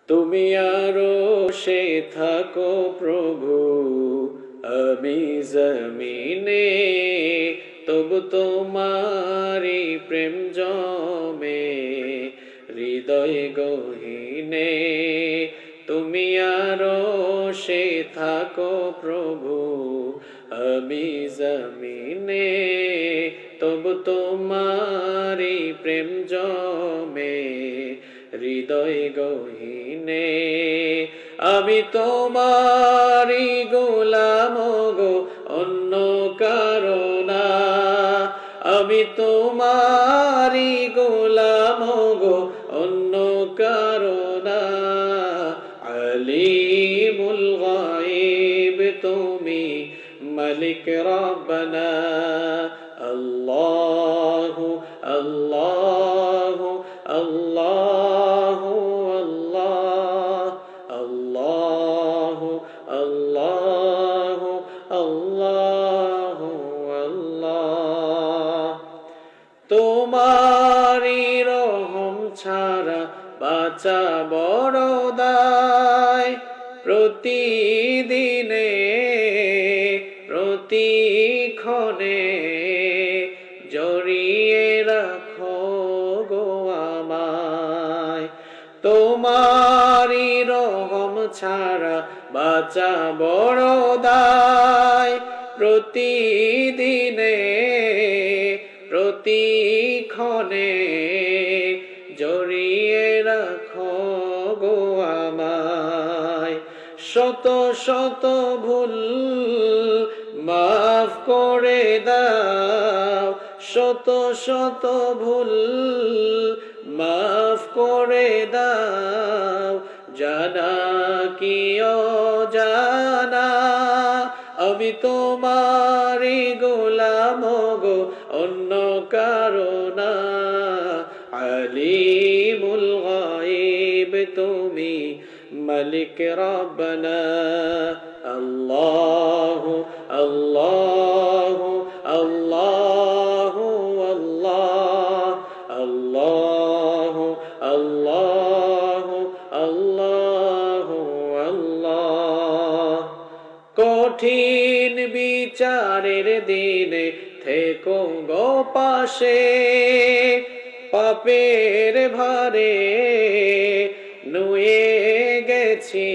তুমি আরশে থাকো প্রভু, আমি জমিনে, তবু তোমারি প্রেম জমে হৃদয় গহীনে। তুমি আরশে থাকো প্রভু, আমি জমিনে, তবু তোমারি প্রেম জমে হৃদয় গহীনে। আমি তোমারি গোলাম গো, অন্য কারো না। আমি তোমারি গোলাম গো, অন্য কারো না। আলিমুল গায়ব তুমি, মালিক রব্বানা। আল্লাহু আল্লাহু আল্লাহু আল্লাহু আল্লাহু আল্লাহু আল্লাহ। তোমারি রহম ছাড়া বাঁচা বড় দায়, প্রতিদিনে প্রতিক্ষণে জড়িয়ে রাখো গো আমায়। তোমারি রহম ছাড়া বাঁচা বড় দায়, প্রতিদিনে প্রতিক্ষণে জড়িয়ে রাখো গো আমায়। শত শত ভুল মাফ করে দাও, শত শত ভুল মাফ করে দাও, জানা কি অজানা। আমি তোমারি গোলাম গো, অন্য কারো না। আলিমুল গায়ব তুমি, মালিক রব্বানা। আল্লাহু আল্লাহু আল্লাহু আল্লাহু আল্লাহু আল্লাহু আল্লাহ। কঠিন বিচারের দিনে থেকো গো পাশে, পাপের ভারে নুয়ে গেছি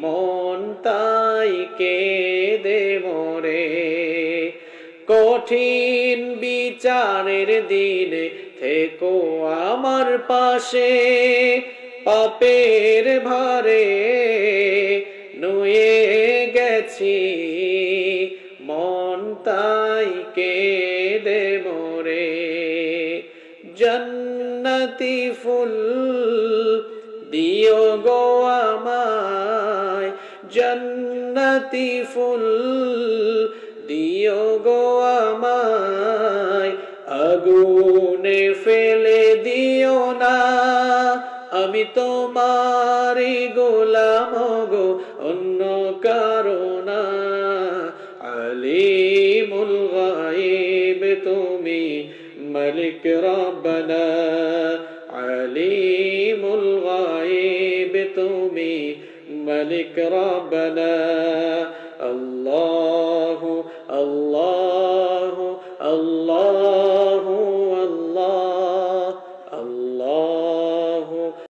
মন, তাই কেঁদে মরে। কঠিন বিচারের দিনে থেকো আমার পাশে, পাপের ভারে নুয়ে গেছি মন, তাই কেঁদে মরে। জান্নাতি ফুল দিও গো আমায়, জান্নাতি ফুল দিও গো আমায়। আগুনে ফেলে দিও না, আমি তোমারি গোলাম গো, অন্য কারো না। আলিমুল গায়ব তুমি, মালিক রব্বানা। আলিমুল গায়ব তুমি, মালিক রব্বানা।